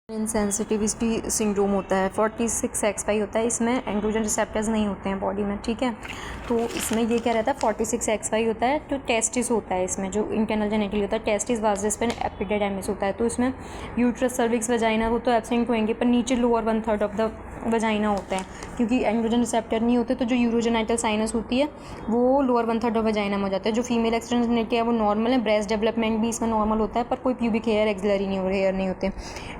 Insensitivity syndrome होता है, 46XY होता है, इसमें एंड्रोजन रिसेप्टर्स नहीं होते हैं बॉडी में, ठीक है। तो इसमें ये क्या रहता है, 46XY होता है, तो टेस्टिस होता है इसमें, जो इंटरनल जेनिटल होता है, टेस्टिस वाजिस्पिन एपिडिडाइमिस होता है। तो इसमें यूट्रस सर्विक्स वजाइना वो तो एब्सेंट होंगे, पर नीचे लोअर 1/3 ऑफ द वजाइना होता है, क्योंकि एंड्रोजन रिसेप्टर नहीं होते। तो जो यूरोजेनाइटल साइनस होती है वो लोअर 1/3 ऑफ वजाइना में हो जाता है। जो फीमेल एक्सटर्नल जेनिटल है वो नॉर्मल है, ब्रेस्ट डेवलपमेंट भी इसमें नॉर्मल होता है, पर कोई प्यूबिक हेयर एक्सिलरी हेयर नहीं होते।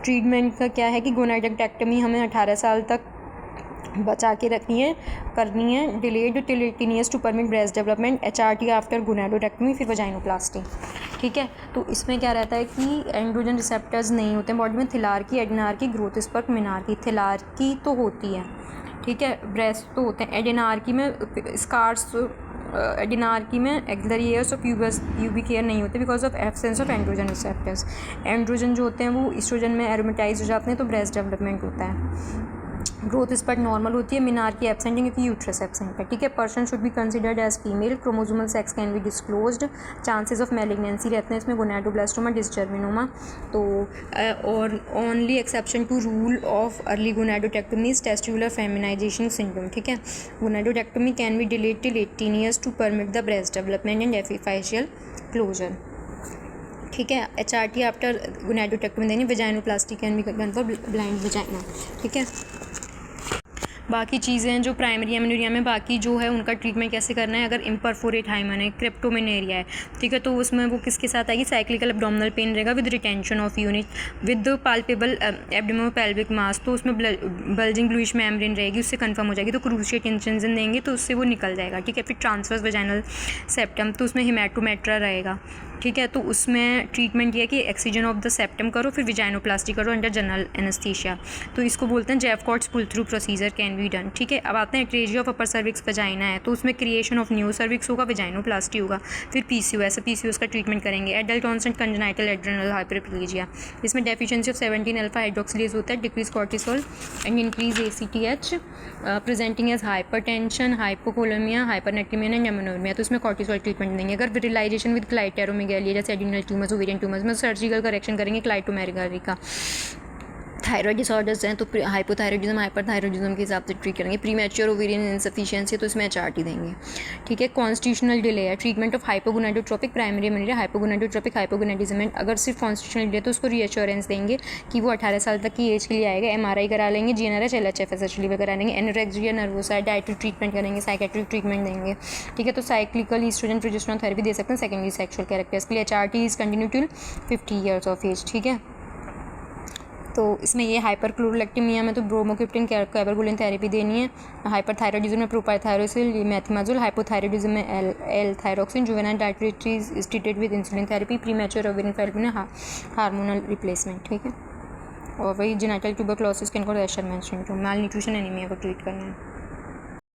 ट्रीटमेंट का क्या है कि गोनाडोडेक्टमी हमें 18 साल तक बचा के करनी है, डिलेड टिलेटिनियस to permit breast development, HRT after gonadectomy, फिर वजाइनोप्लास्टी, ठीक है। तो इसमें क्या रहता है कि एंड्रोजन रिसेप्टर्स नहीं होते हैं बॉडी में। थिलार्की, एडिनार्की, ग्रोथ स्पर्क, मिनार्की। थिलार्की तो होती है, ठीक है, ब्रेस्ट तो होते हैं। एडिनार्की में स्कार्स, एडिनार्की में एक्सिलरी हेयर्स और प्यूबिक हेयर नहीं होते because of absence of androgen receptors. Androgen जो होते हैं वो ईस्ट्रोजन में एरोमेटाइज हो जाते हैं, तो ब्रेस्ट डेवलपमेंट होता है। ग्रोथ स्पर्ट नॉर्मल होती है। मिनार्की एब्सेंट है क्योंकि यूट्रस एब्सेंट है, ठीक है। Person should be considered as female. Chromosomal sex can be disclosed. Chances of malignancy रहते हैं इसमें, गोनाडोब्लास्टोमा, डिसजर्मिनोमा। तो और only exception to rule of early gonadectomy is testicular feminisation syndrome, ठीक है। Gonadectomy can be delayed till 18 years to permit the breast development and epiphyseal closure, ठीक है। HRT after gonadectomy देनी। Vaginoplasty can be done for blind vagina, ठीक है। बाकी चीज़ें हैं जो प्राइमरी एमेनोरिया में, बाकी जो है उनका ट्रीटमेंट कैसे करना है। अगर इम्परफोरेट हाइमन है, क्रिप्टोमेनेरिया है, ठीक है, तो उसमें वो किसके साथ आएगी, साइक्लिकल एब्डोमिनल पेन रहेगा विद रिटेंशन ऑफ यूनिट, विद पाल्पेबल एब्डोमिनोपेल्विक मास, तो उसमें बल्जिंग ब्लूइश मेम्ब्रेन रहेगी, उससे कंफर्म हो जाएगी। तो क्रूशिएट इंसिजन देंगे तो उससे वो निकल जाएगा, ठीक है। फिर ट्रांसवर्स वजाइनल सेप्टम, तो उसमें हेमाटोमेट्रा रहेगा, ठीक है। तो उसमें ट्रीटमेंट ये है कि एक्सीजन ऑफ द सेप्टम करो, फिर विजाइनोप्लास्टी करो अंडर जनरल एनेस्थीसिया। तो इसको बोलते हैं Jeffcoate's pull through procedure can be done, ठीक है। अब आते हैं atresia of upper cervix vagina है, तो उसमें क्रिएशन ऑफ न्यू सर्विक्स होगा, विजाइनोप्लास्टी होगा। फिर PCOS, PCOS का ट्रीटमेंट करेंगे। Adult onset congenital adrenal hyperplasia, इसमें डेफिशिएंसी ऑफ 17 अल्फा हाइड्रोक्सिलेज होता है, decrease cortisol and increase ACTH, presenting as hypertension, hypokalaemia, hypernatraemia and amenorrhoea. तो उसमें कॉर्टिसोल ट्रीटमेंट देंगे। अगर विरिलाइजेशन विद क्लाइटेरोमेगालिया जैसे एडिनल ट्यूमर्स, ओवेरियन ट्यूमर्स में सर्जिकल करेक्शन करेंगे क्लाइटोमेगाली का। थायराइड डिसऑर्डर्स हैं तो हाइपोथायरॉइडिज्म, हाइपरथायरॉइडिज्म के हिसाब से ट्रीट करेंगे। प्रीमैच्योर ओवेरियन इनसफिशिएंसी तो इसमें HRT देंगे, ठीक है। कॉन्स्टिट्यूशनल डिले है, treatment of hypogonadotropic primary amenorrhoea, hypogonadotropic hypogonadism है। अगर सिर्फ कॉन्स्टिट्यूशनल डिले तो उसको रीअश्योरेंस देंगे कि वो 18 साल तक की एज के लिए आएगा। MRI करा लेंगे, GNRH, LHF, SHLV करा लेंगे। एनोरेक्सिया नर्वोसा, डाइटरी ट्रीटमेंट करेंगे, साइकेट्रिक ट्रीटमेंट देंगे, ठीक है। तो साइक्लिकल ईस्ट्रोजन प्रोजेस्टेरोन थेरेपी दे सकते हैं सेकेंडरी सेक्सुअल कैरेक्टर्स के लिए। HRT is continue till 50 years of age, ठीक है। तो इसमें ये हाइपरक्लोरोलेक्टिमिया में तो ब्रोमोक्रिप्टिन कैबरगोलिन थेरेपी देनी है। हाइपरथायरॉइडिज्म में प्रोपाइथायरोसिल, मैथिमाजोल। हाइपोथायरॉइडिज्म में L thyroxine. Juvenile diabetes is treated with insulin therapy. Premature ovarian failure में हार्मोनल रिप्लेसमेंट, ठीक है। और वही genital tuberculosis can cause Asherman syndrome. Malnutrition anaemia को ट्रीट करना है।